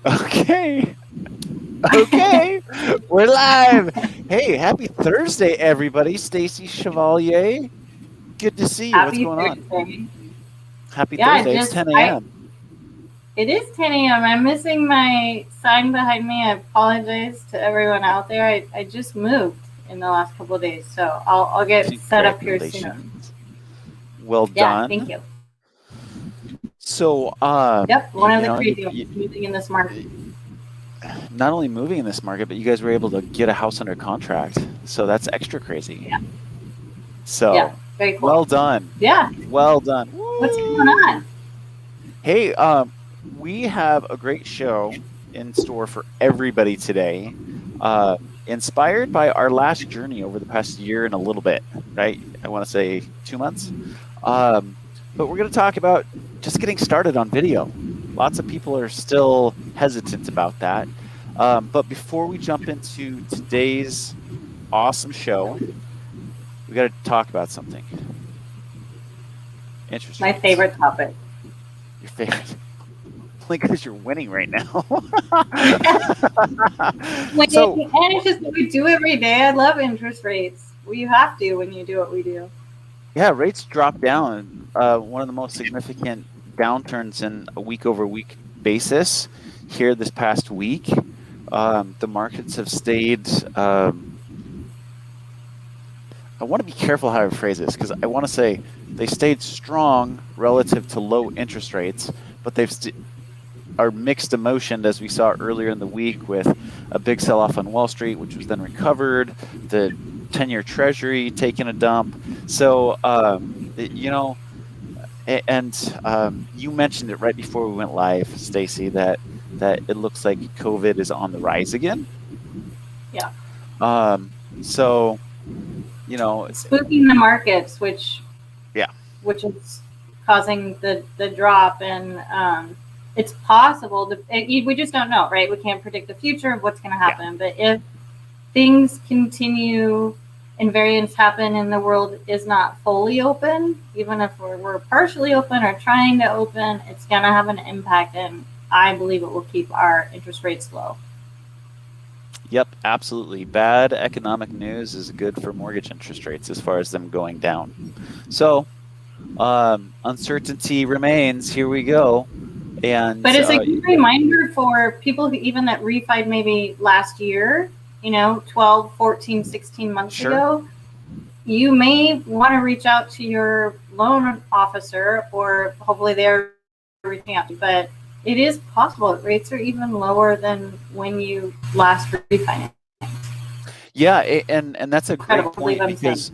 Okay. Okay. We're live. Hey, happy Thursday, everybody. Stacy Chevalier. Good to see you. What's Happy going on? Thursday. Happy Yeah, Thursday. It's 10 a.m. it is 10 a.m. I'm missing my sign behind me. I apologize to everyone out there. I just moved in the last couple of days, so I'll get set up here soon. Congratulations. Well Yeah, thank done. you. So, Yep, one of the crazy you ones moving in this market. not only moving in this market, but you guys were able to get a house under contract. So that's extra crazy. Yeah, yeah, So, very cool. well done. Yeah, Well done. what's going Woo! on? Hey, we have a great show in store for everybody today. Uh, Inspired by our last journey over the past year and a little bit, right? I want to say 2 months. Um, but we're going to talk about just getting started on video. Lots of people are still hesitant about that. But before we jump into today's awesome show, we got to talk about something. Interest My rates. favorite topic. Your favorite. Only because you're winning right now. So, And it's just what we do every day. I love interest rates. Well, you have to when you do what we do. yeah, rates dropped down. One of the most significant downturns in a week over week basis here this past week. The markets have stayed. I want to be careful how I phrase this because I want to say they stayed strong relative to low interest rates, but they've are mixed emotion as we saw earlier in the week with a big sell-off on Wall Street, which was then recovered, the 10-year Treasury taking a dump. So, you mentioned it right before we went live, Stacy, that it looks like COVID is on the rise again. Yeah. So, spooking the markets, which is causing the drop, and it's possible we just don't know, right? We can't predict the future of what's going to happen, but if things continue and variants happen and the world is not fully open, even if we're partially open or trying to open, it's going to have an impact, and I believe it will keep our interest rates low. Yep, absolutely. Bad economic news is good for mortgage interest rates as far as them going down. So, uncertainty remains. Here we go. But it's a good reminder for people who even that refied maybe last year, 12, 14, 16 months ago. You may want to reach out to your loan officer, or hopefully they're reaching out to you. But it is possible that rates are even lower than when you last refinanced. Yeah, and that's a great point because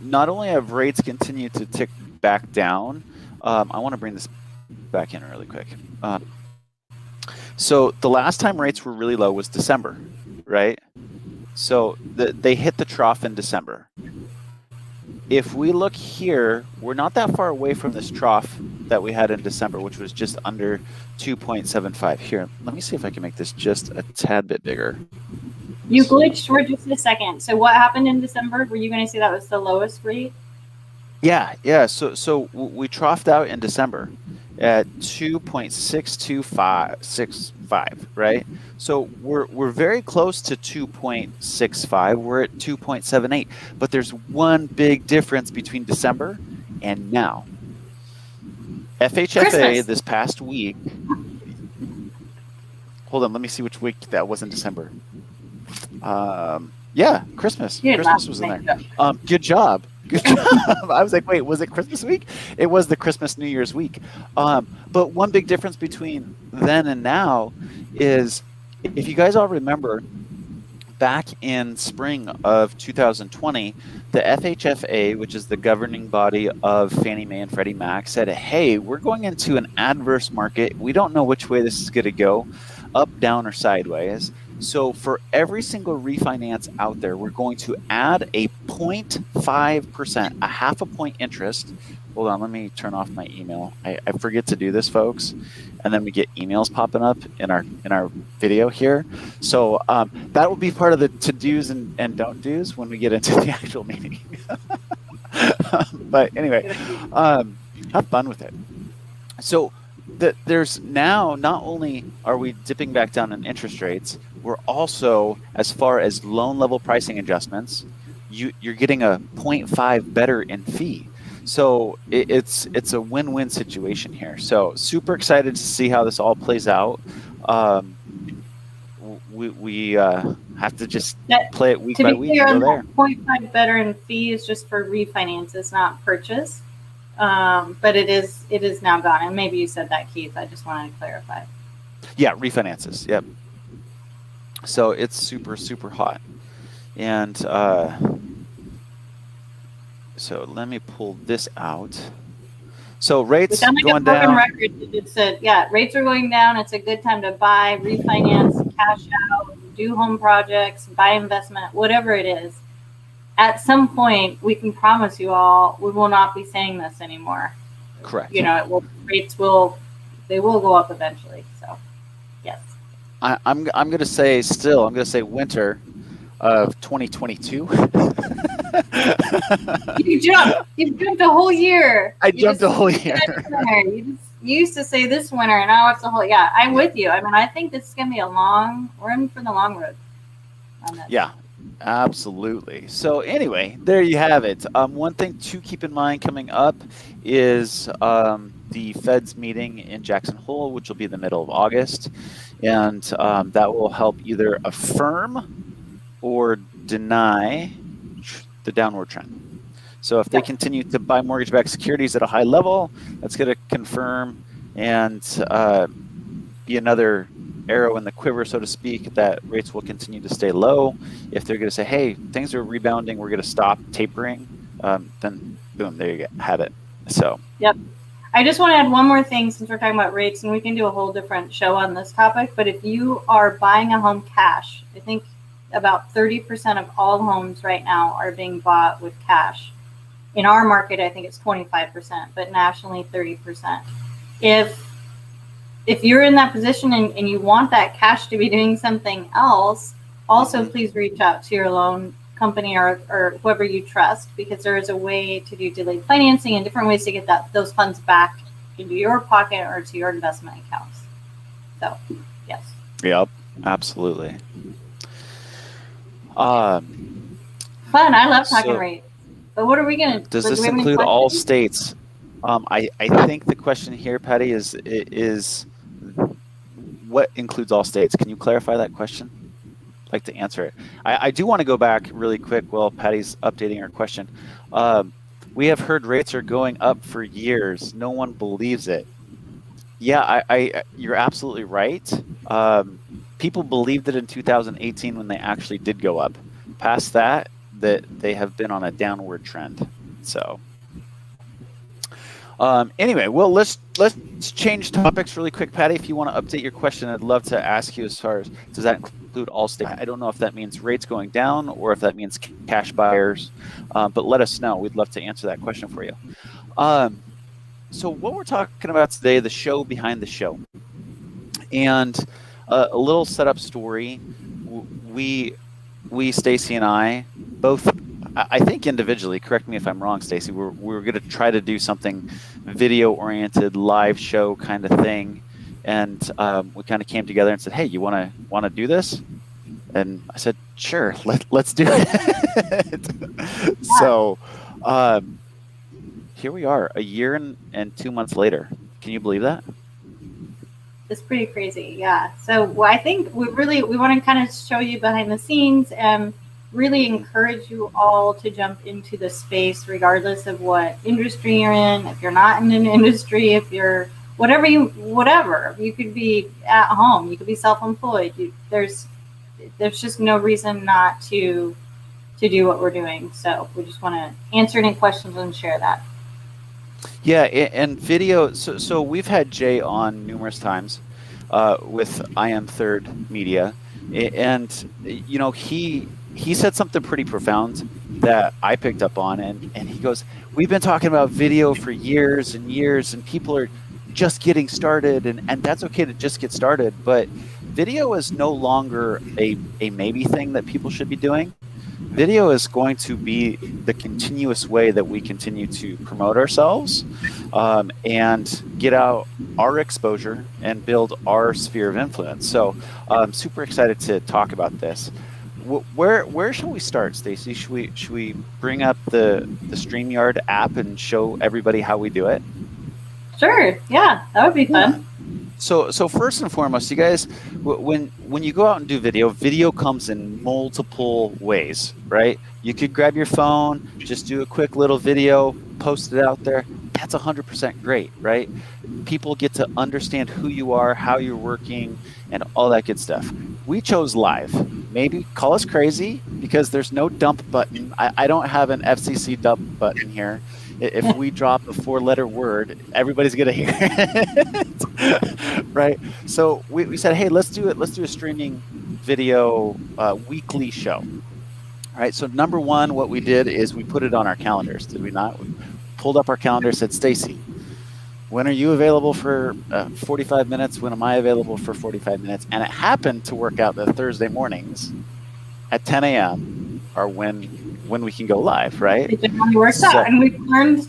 not only have rates continued to tick back down, I want to bring this back in really quick. So the last time rates were really low was December, right? So they hit the trough in December. If we look here, we're not that far away from this trough that we had in December, which was just under 2.75. Here, let me see if I can make this just a tad bit bigger. You glitched for just a second. So what happened in December? Were you going to say that was the lowest rate? Yeah. So we troughed out in December at 2.62565, right? So we're very close to 2.65. We're at 2.78, but there's one big difference between December and now. FHFA Christmas. This past week. Hold on, let me see which week that was in December. Yeah, Christmas. Christmas was in there. Good job. Good job. I was like, wait, was it Christmas week? It was the Christmas New Year's week. But one big difference between then and now is, if you guys all remember, back in spring of 2020, the FHFA, which is the governing body of Fannie Mae and Freddie Mac, said, hey, we're going into an adverse market. We don't know which way this is going to go, up, down, or sideways. So for every single refinance out there, we're going to add a 0.5%, a half a point interest. Hold on, let me turn off my email. I forget to do this, folks, and then we get emails popping up in our video here. So that will be part of the to-dos and don't-dos when we get into the actual meeting. But anyway, have fun with it. So that there's now, not only are we dipping back down in interest rates, we're also, as far as loan level pricing adjustments, you're getting a 0.5 better in fee. So it's a win-win situation here. So super excited to see how this all plays out. We have to just play it week by week. To be clear, 0.5 better in fee is just for refinances, not purchase. But it is now gone. And maybe you said that, Keith. I just wanted to clarify. Yeah, refinances. Yep. So it's super, super hot. And so let me pull this out. So rates going down. Record, it said, yeah, rates are going down. It's a good time to buy, refinance, cash out, do home projects, buy investment, whatever it is. At some point, we can promise you all, we will not be saying this anymore. Correct. You know, rates will go up eventually. So, yes. I'm going to say winter of 2022. You jumped a whole year. I jumped a whole year. You used to say this winter, and now it's a whole. Yeah, I'm with you. I mean, I think this is going to be we're in for the long road on this. Yeah. Absolutely. So anyway, there you have it. One thing to keep in mind coming up is the Fed's meeting in Jackson Hole, which will be the middle of August, and that will help either affirm or deny the downward trend. So if they continue to buy mortgage-backed securities at a high level, that's going to confirm and be another arrow in the quiver, so to speak, that rates will continue to stay low. If they're going to say, hey, things are rebounding, we're going to stop tapering, then boom, there you have it. So yep. I just want to add one more thing since we're talking about rates, and we can do a whole different show on this topic. But if you are buying a home cash, I think about 30% of all homes right now are being bought with cash. In our market, I think it's 25%, but nationally 30%. If you're in that position and you want that cash to be doing something else, also please reach out to your loan company or whoever you trust, because there is a way to do delayed financing and different ways to get those funds back into your pocket or to your investment accounts. So, yes. Yep, absolutely. Fun. I love talking rates. But what are we going to? Does this include all states? I think the question here, Patty, is what includes all states? Can you clarify that question? I'd like to answer it. I do want to go back really quick while Patty's updating her question. We have heard rates are going up for years. No one believes it. Yeah, you're absolutely right. People believed it in 2018 when they actually did go up. Past that they have been on a downward trend. So anyway, well, let's change topics really quick. Patty, if you want to update your question, I'd love to ask you as far as, does that include all states? I don't know if that means rates going down or if that means cash buyers, but let us know. We'd love to answer that question for you. So what we're talking about today, the show behind the show, and a little setup story. We Stacy and I, both, I think individually, correct me if I'm wrong, Stacy, we were going to try to do something video-oriented, live show kind of thing, and we kind of came together and said, "Hey, you want to do this?" And I said, "Sure, let's do it." So here we are, a year and 2 months later. Can you believe that? It's pretty crazy, yeah. So I think we want to kind of show you behind the scenes and really encourage you all to jump into the space regardless of what industry you're in. If you're not in an industry, if you're whatever, you could be at home, you could be self-employed. There's just no reason not to do what we're doing. So we just want to answer any questions and share that. Yeah, and video. So we've had Jay on numerous times with I Am Third Media, and you know he said something pretty profound that I picked up on, and he goes, "We've been talking about video for years and years, and people are just getting started, and that's okay to just get started, but video is no longer a maybe thing that people should be doing. video is going to be the continuous way that we continue to promote ourselves and get out our exposure and build our sphere of influence. So I'm super excited to talk about this. Where shall we start, Stacy? Should we bring up the StreamYard app and show everybody how we do it? Sure. Yeah, that would be fun. Yeah. So first and foremost, you guys, when you go out and do video comes in multiple ways, right? You could grab your phone, just do a quick little video, post it out there. That's 100% great, right? People get to understand who you are, how you're working, and all that good stuff. We chose live. Maybe call us crazy because there's no dump button. I don't have an FCC dump button here. If we drop a 4-letter word, everybody's gonna hear it, right? So we said, hey, let's do it. Let's do a streaming video weekly show. All right. So number one, what we did is we put it on our calendars. Did we not? We pulled up our calendar, said, Stacy, when are you available for 45 minutes? When am I available for 45 minutes? And it happened to work out that Thursday mornings at 10 a.m. are when we can go live, right? It generally works out, and we've learned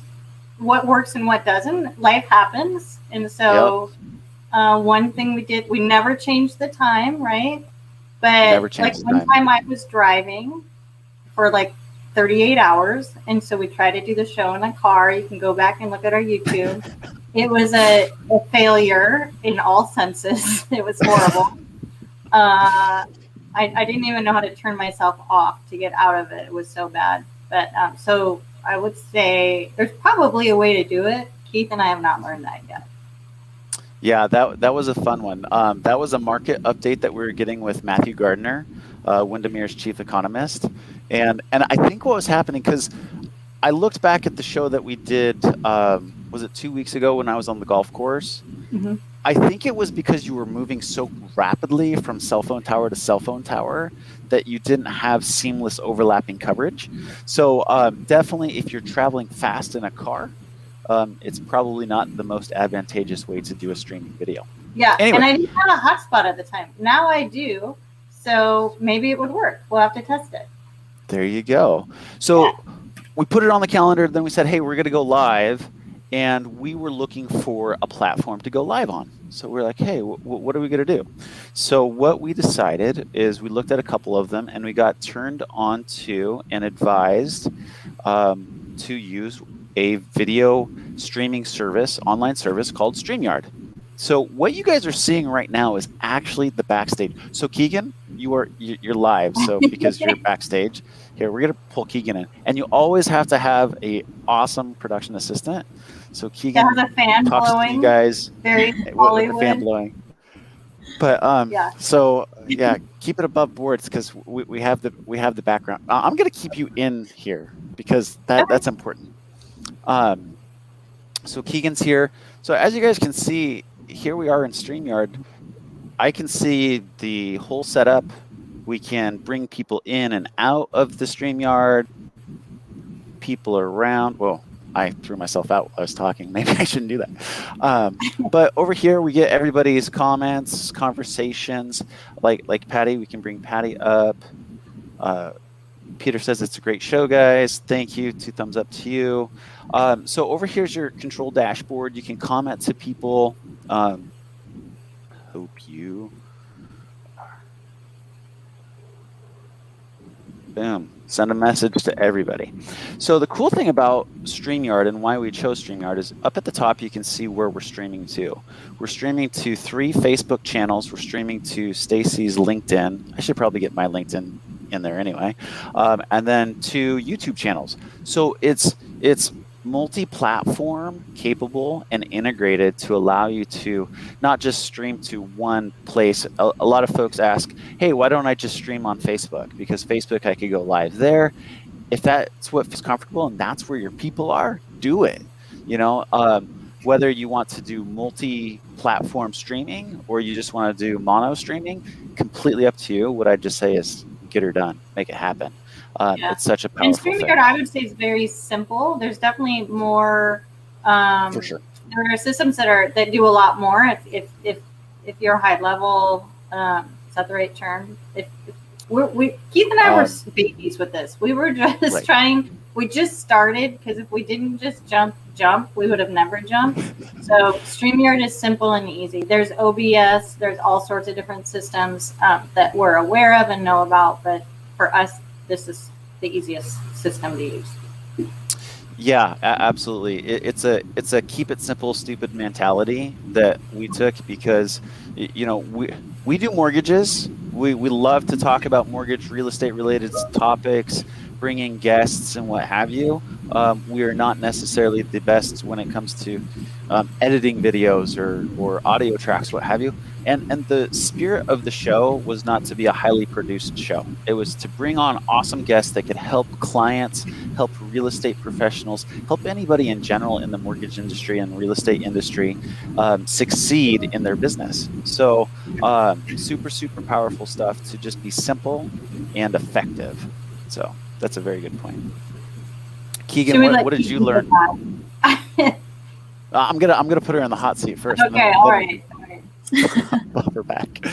what works and what doesn't. Life happens, and so one thing we did, we never changed the time, right? But like one time I was driving for like 38 hours, and so we tried to do the show in a car. You can go back and look at our YouTube. It was a failure in all senses. It was horrible. I didn't even know how to turn myself off to get out of it. It was so bad. But so I would say there's probably a way to do it. Keith and I have not learned that yet. Yeah, that was a fun one. That was a market update that we were getting with Matthew Gardner, Windemere's chief economist. And I think what was happening, because I looked back at the show that we did, was it 2 weeks ago when I was on the golf course? Mm-hmm. I think it was because you were moving so rapidly from cell phone tower to cell phone tower that you didn't have seamless overlapping coverage. So definitely if you're traveling fast in a car, it's probably not the most advantageous way to do a streaming video. Yeah, anyway. And I didn't have a hotspot at the time. Now I do, so maybe it would work. We'll have to test it. There you go. So we put it on the calendar, then we said, hey, we're going to go live. And we were looking for a platform to go live on. So we're like, hey, what are we going to do? So what we decided is we looked at a couple of them and we got turned on to and advised to use a video streaming service, online service called StreamYard. So what you guys are seeing right now is actually the backstage. So Keegan, you're live. So because you're backstage, here we're gonna pull Keegan in, and you always have to have a awesome production assistant. So Keegan talks to you guys. Very with the fan blowing. But so yeah, keep it above boards because we have the background. I'm gonna keep you in here because that's important. So Keegan's here. So as you guys can see, here we are in StreamYard. I can see the whole setup. We can bring people in and out of the StreamYard. People around. Well, I threw myself out while I was talking. Maybe I shouldn't do that. But over here, we get everybody's comments, conversations. Like Patty, we can bring Patty up. Peter says it's a great show, guys. Thank you. 2 thumbs up to you. So over here's your control dashboard. You can comment to people. Hope you. Boom. Send a message to everybody. So the cool thing about StreamYard and why we chose StreamYard is up at the top you can see where we're streaming to. We're streaming to 3 Facebook channels. We're streaming to Stacy's LinkedIn. I should probably get my LinkedIn in there anyway. And then 2 YouTube channels. So it's multi-platform capable and integrated to allow you to not just stream to one place. A lot of folks ask, hey, why don't I just stream on Facebook? Because Facebook, I could go live there. If that's what feels comfortable and that's where your people are, do it. You know, whether you want to do multi-platform streaming or you just want to do mono streaming, completely up to you. What I just say is get her done, make it happen. It's such a powerful thing. And StreamYard, I would say, is very simple. There's definitely more. For sure. There are systems that do a lot more. If you're high level, is that the right term? If Keith and I were babies with this. We were just trying. We just started because if we didn't just jump, we would have never jumped. So StreamYard is simple and easy. There's OBS. There's all sorts of different systems that we're aware of and know about. But for us, this is the easiest system to use. Yeah, absolutely. It's a keep it simple, stupid mentality that we took because, you know, we do mortgages. We love to talk about mortgage, real estate related topics, bringing guests and what have you. We are not necessarily the best when it comes to editing videos or audio tracks, what have you. And the spirit of the show was not to be a highly produced show. It was to bring on awesome guests that could help clients, help real estate professionals, help anybody in general in the mortgage industry and real estate industry succeed in their business. So super, super powerful stuff to just be simple and effective. So that's a very good point. Keegan, what did you learn? I'm gonna put her in the hot seat first. Okay, all right. Bump her back.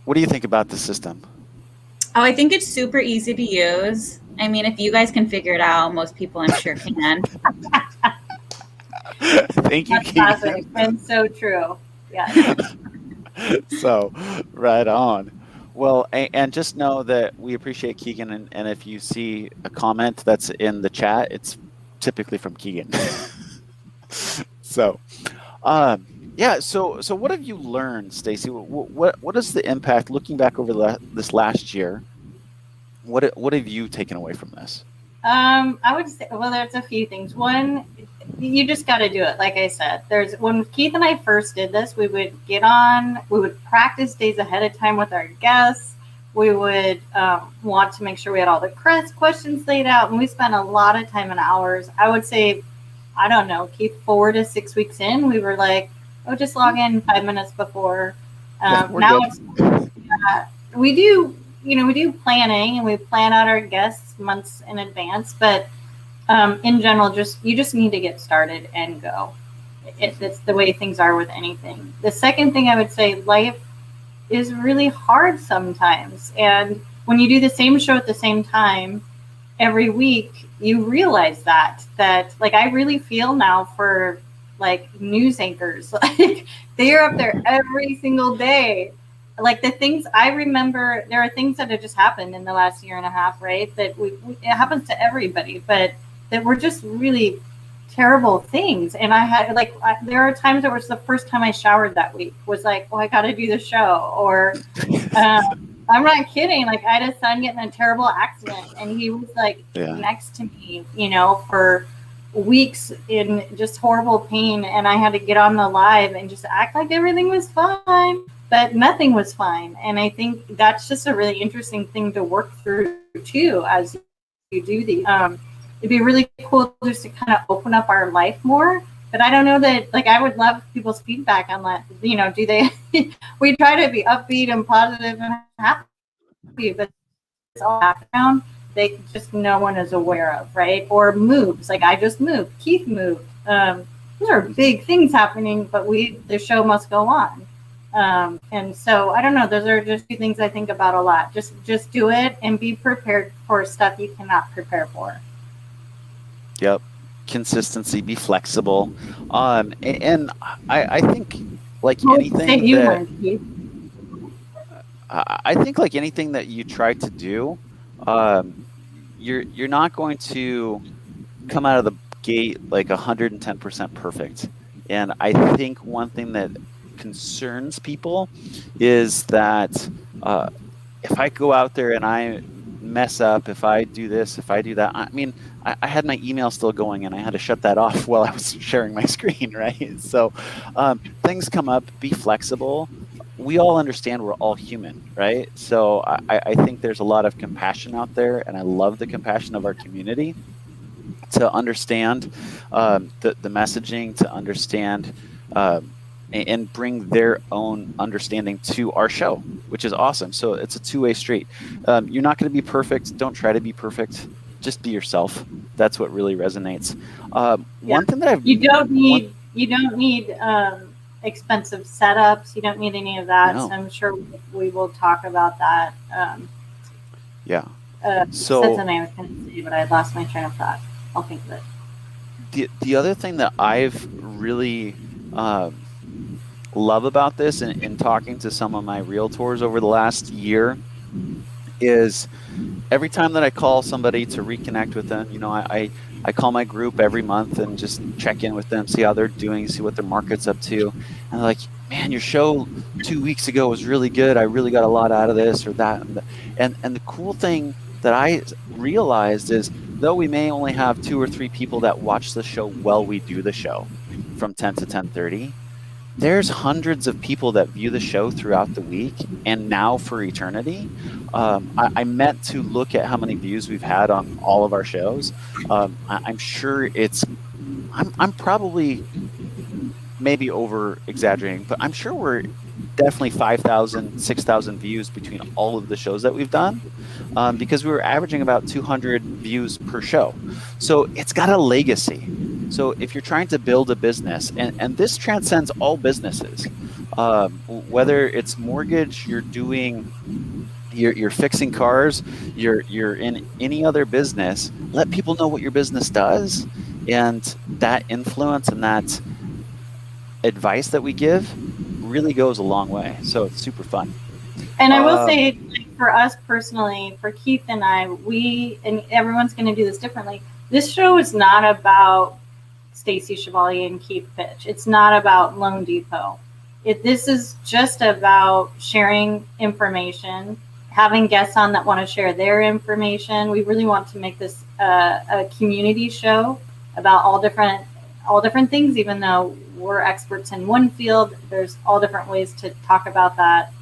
What do you think about the system? Oh, I think it's super easy to use. I mean, if you guys can figure it out, most people I'm sure can. Thank you, Keegan. And so true. Yeah. So, right on. Well, and just know that we appreciate Keegan, and if you see a comment that's in the chat, it's typically from Keegan. So, yeah. So what have you learned, Stacy? What is the impact looking back over this last year? What have you taken away from this? I would say, well, there's a few things. One, you just got to do it. Like I said, when Keith and I first did this, we would practice days ahead of time with our guests. We would want to make sure we had all the questions laid out, and we spent a lot of time and hours. I would say, I don't know, Keith, 4 to 6 weeks in, we were like, oh, just log in 5 minutes before. Now we do planning, and we plan out our guests months in advance, but in general, you just need to get started and go. It's the way things are with anything. The second thing I would say, life is really hard sometimes. And when you do the same show at the same time every week, you realize that like, I really feel now for like news anchors, like they are up there every single day. Like the things I remember, there are things that have just happened in the last year and a half, right? That it happens to everybody, but that were just really terrible things. And I had there are times it was the first time I showered that week was like, oh, I got to do the show. Or I'm not kidding. Like I had a son get in a terrible accident, and he was like next to me, for weeks in just horrible pain. And I had to get on the live and just act like everything was fine. But nothing was fine. And I think that's just a really interesting thing to work through too as you do these. It'd be really cool just to kind of open up our life more. But I don't know that, like, I would love people's feedback on that. Do they, we try to be upbeat and positive and happy, but it's all background that just no one is aware of, right? Or moves, like I just moved, Keith moved. Those are big things happening, but the show must go on. And so I don't know, those are just two things I think about a lot. Just do it and be prepared for stuff you cannot prepare for. Yep. Consistency, be flexible. And I think like anything I think like anything that you try to do, you're not going to come out of the gate like 110% perfect. And I think one thing that concerns people is that if I go out there and I mess up, if I do this, if I do that, I mean, I had my email still going and I had to shut that off while I was sharing my screen, right? So things come up, be flexible. We all understand we're all human, right? So I think there's a lot of compassion out there, and I love the compassion of our community to understand the messaging, to understand and bring their own understanding to our show, which is awesome. So it's a two-way street. You're not going to be perfect. Don't try to be perfect. Just be yourself. That's what really resonates. One thing that you don't need expensive setups. You don't need any of that. No. So I'm sure we will talk about that. Yeah. So said something I was going to say, but I lost my train of thought. I'll think of it. The other thing that I've really love about this in talking to some of my realtors over the last year is every time that I call somebody to reconnect with them, you know, I call my group every month and just check in with them, see how they're doing, see what their market's up to. And they're like, man, your show 2 weeks ago was really good. I really got a lot out of this or that. And the cool thing that I realized is, though we may only have 2 or 3 people that watch the show while we do the show from 10 to 10:30, there's hundreds of people that view the show throughout the week and now for eternity. I meant to look at how many views we've had on all of our shows. I'm sure I'm probably maybe over exaggerating, but I'm sure we're definitely 5,000, 6,000 views between all of the shows that we've done, because we were averaging about 200 views per show. So it's got a legacy. So if you're trying to build a business, and this transcends all businesses, whether it's mortgage, you're fixing cars, you're in any other business, let people know what your business does, and that influence and that advice that we give really goes a long way. So it's super fun. And I will say, like, for us personally, for Keith and I, and everyone's going to do this differently. This show is not about Stacy Chevalier and Keith Pitch. It's not about Loan Depot. This is just about sharing information, having guests on that want to share their information. We really want to make this a community show about all different things, even though we're experts in one field. There's all different ways to talk about that.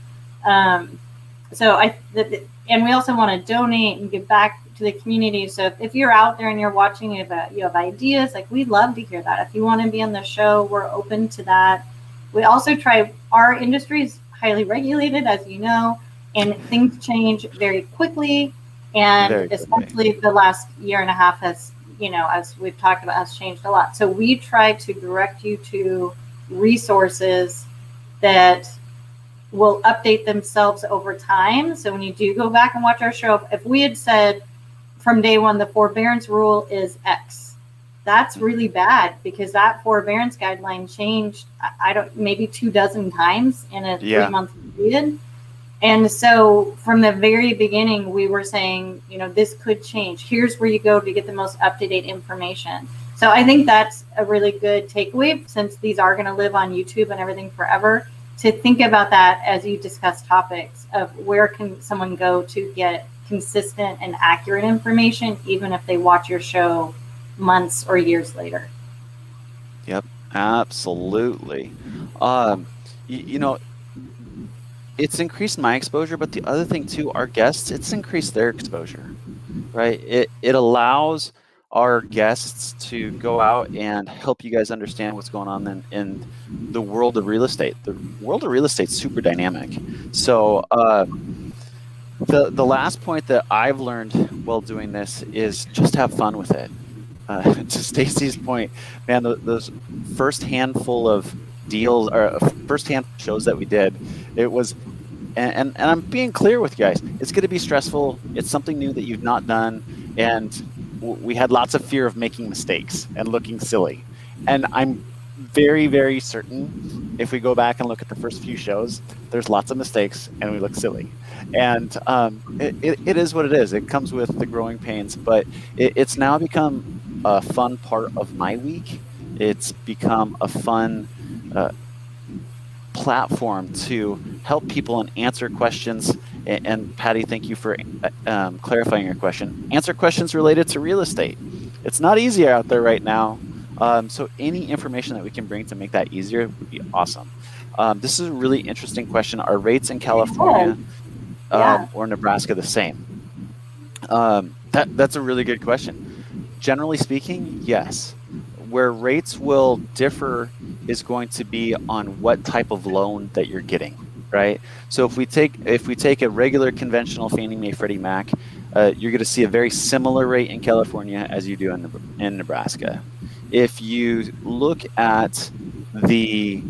And we also want to donate and give back to the community. So if you're out there and you're watching, you have ideas, like, we'd love to hear that. If you want to be on the show, we're open to that. We also our industry is highly regulated, as you know, and things change very quickly. And especially the last year and a half has, you know, as we've talked about, has changed a lot. So we try to direct you to resources that will update themselves over time. So when you do go back and watch our show, if we had said from day one, the forbearance rule is X, that's really bad, because that forbearance guideline changed, maybe 24 times in a 3-month period. And so from the very beginning, we were saying, you know, this could change. Here's where you go to get the most up-to-date information. So I think that's a really good takeaway, since these are going to live on YouTube and everything forever, to think about that as you discuss topics of where can someone go to get consistent and accurate information, even if they watch your show months or years later. Yep, absolutely. You know, it's increased my exposure, but the other thing too, our guests, it's increased their exposure, right? It allows our guests to go out and help you guys understand what's going on in the world of real estate. The world of real estate is super dynamic. So the last point that I've learned while doing this is just have fun with it. To Stacy's point, man, those first handful of deals or first hand shows that we did, it was, and I'm being clear with you guys, it's going to be stressful. It's something new that you've not done, and we had lots of fear of making mistakes and looking silly. And I'm very, very certain if we go back and look at the first few shows, there's lots of mistakes and we look silly. And it is what it is. It comes with the growing pains, but it's now become a fun part of my week. It's become a fun platform to help people and answer questions. And Patty, thank you for clarifying your question. Answer questions related to real estate. It's not easy out there right now. So any information that we can bring to make that easier would be awesome. This is a really interesting question. Are rates in California or Nebraska the same? That's a really good question. Generally speaking, yes. Where rates will differ is going to be on what type of loan that you're getting, right? So if we take a regular conventional Fannie Mae Freddie Mac, you're going to see a very similar rate in California as you do in Nebraska. If you look at the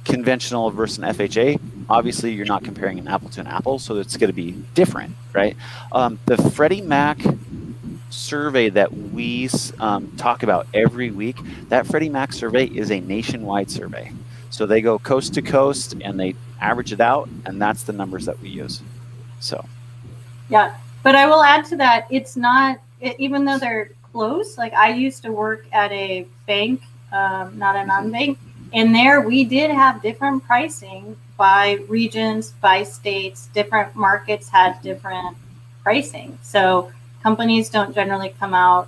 conventional versus an FHA, obviously you're not comparing an apple to an apple, so it's going to be different, right? The Freddie Mac survey that we talk about every week, that Freddie Mac survey is a nationwide survey. So they go coast to coast and they average it out, and that's the numbers that we use. So, yeah, but I will add to that, it's not, even though they're close, like I used to work at a bank, not a non-bank, and there we did have different pricing by regions, by states. Different markets had different pricing. So companies don't generally come out,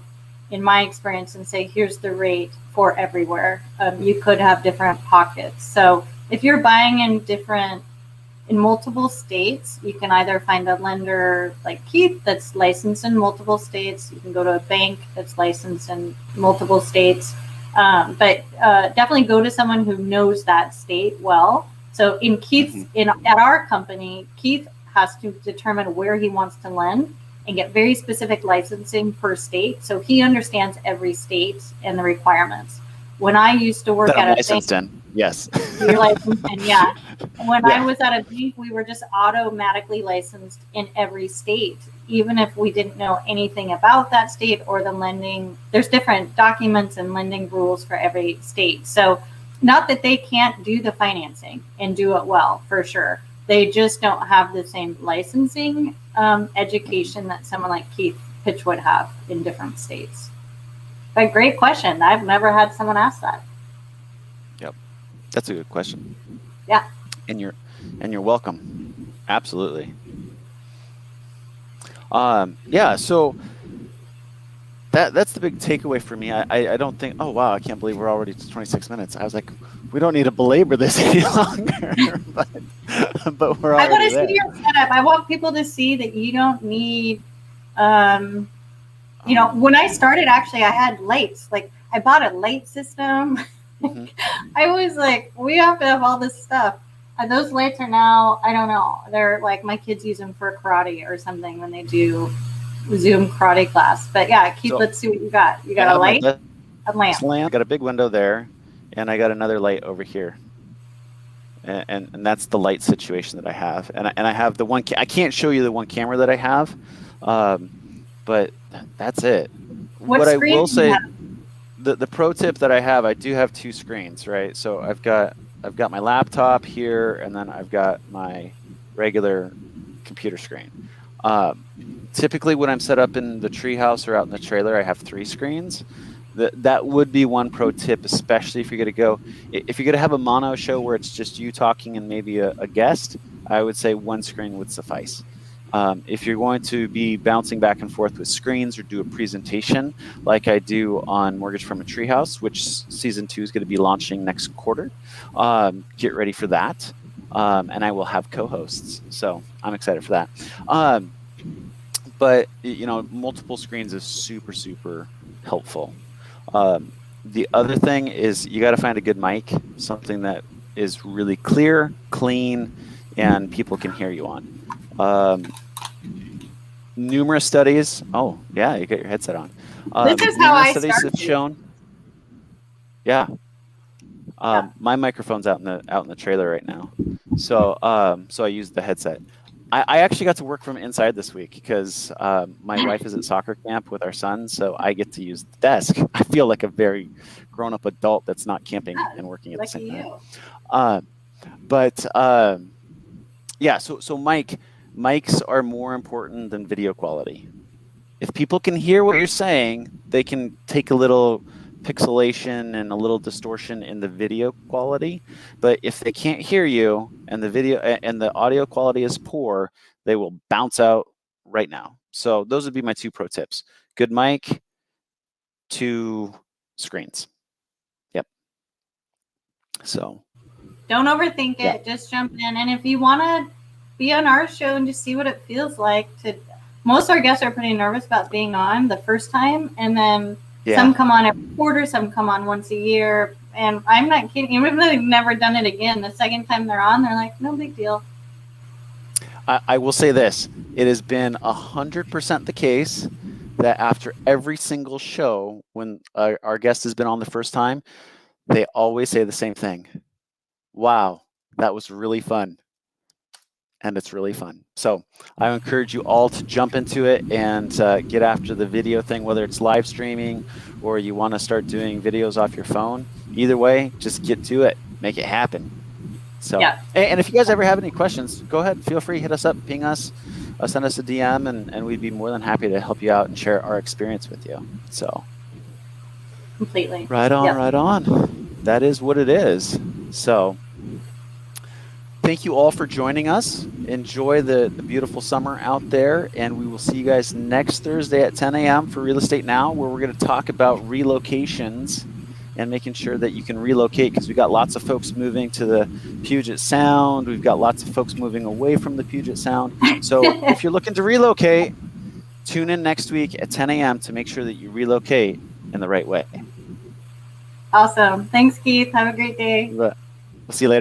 in my experience, and say, here's the rate for everywhere. You could have different pockets. So if you're buying in multiple states, you can either find a lender like Keith that's licensed in multiple states. You can go to a bank that's licensed in multiple states. But definitely go to someone who knows that state well. So in Keith's, at our company, Keith has to determine where he wants to lend and get very specific licensing per state. So he understands every state and the requirements. When I used to work at a licensed bank, yes. You're licensed in, yeah. When I was at a bank, we were just automatically licensed in every state, even if we didn't know anything about that state or the lending. There's different documents and lending rules for every state. So not that they can't do the financing and do it well, for sure. They just don't have the same licensing education that someone like Keith Pitch would have in different states. But great question. I've never had someone ask that. Yep, that's a good question. Yeah. And you're welcome. Absolutely. Yeah. So that's the big takeaway for me. I don't think. Oh wow! I can't believe we're already to 26 minutes. I was like, we don't need to belabor this any longer. but we're already I want to there. see your setup. I want people to see that you don't need. When I started, actually, I had lights. Like I bought a light system. Mm-hmm. I was like, we have to have all this stuff. And those lights are now, I don't know. They're like my kids use them for karate or something when they do Zoom karate class. But yeah, Keith, let's see what you got. You got a light, a lamp. I got a big window there, and I got another light over here. And that's the light situation that I have. And I have the one. I can't show you the one camera that I have, but that's it. What I will say, the pro tip that I have, I do have two screens, right? So I've got my laptop here, and then I've got my regular computer screen. Typically, when I'm set up in the treehouse or out in the trailer, I have three screens. That would be one pro tip, especially if you're going to go. If you're going to have a mono show where it's just you talking and maybe a guest, I would say one screen would suffice. If you're going to be bouncing back and forth with screens or do a presentation like I do on Mortgage from a Treehouse, which season 2 is going to be launching next quarter, get ready for that. And I will have co-hosts, so I'm excited for that. But multiple screens is super, super helpful. The other thing is you got to find a good mic, something that is really clear, clean, and people can hear you on. Numerous studies. Oh, yeah, you got your headset on. This is how I started. Have shown. Yeah. My microphone's out in the trailer right now, so I used the headset. I actually got to work from inside this week because my wife is at soccer camp with our son, so I get to use the desk. I feel like a very grown-up adult that's not camping and working at the same time. Yeah. So mics are more important than video quality. If people can hear what you're saying, they can take a little pixelation and a little distortion in the video quality. But if they can't hear you and the video and the audio quality is poor, they will bounce out right now. So those would be my two pro tips. Good mic, 2 screens. Yep. So don't overthink it. Just jump in. And if you want to be on our show and just see what it feels like most of our guests are pretty nervous about being on the first time, and then some come on every quarter, some come on once a year, and I'm not kidding, even though they've never done it again, the second time they're on, they're like, no big deal. I will say this, it has been 100% the case that after every single show, when our guest has been on the first time, they always say the same thing. wow, that was really fun. And it's really fun. So I encourage you all to jump into it and get after the video thing, whether it's live streaming or you want to start doing videos off your phone. Either way, just get to it, make it happen. So, yeah. And if you guys ever have any questions, go ahead, feel free, hit us up, ping us, send us a DM, and we'd be more than happy to help you out and share our experience with you. So completely. Right on, yep. Right on. That is what it is. So thank you all for joining us. Enjoy the beautiful summer out there, and we will see you guys next Thursday at 10 a.m. for Real Estate Now, where we're going to talk about relocations and making sure that you can relocate, because we've got lots of folks moving to the Puget Sound. We've got lots of folks moving away from the Puget Sound. So if you're looking to relocate, tune in next week at 10 a.m. to make sure that you relocate in the right way. Awesome. Thanks, Keith. Have a great day. We'll see you later.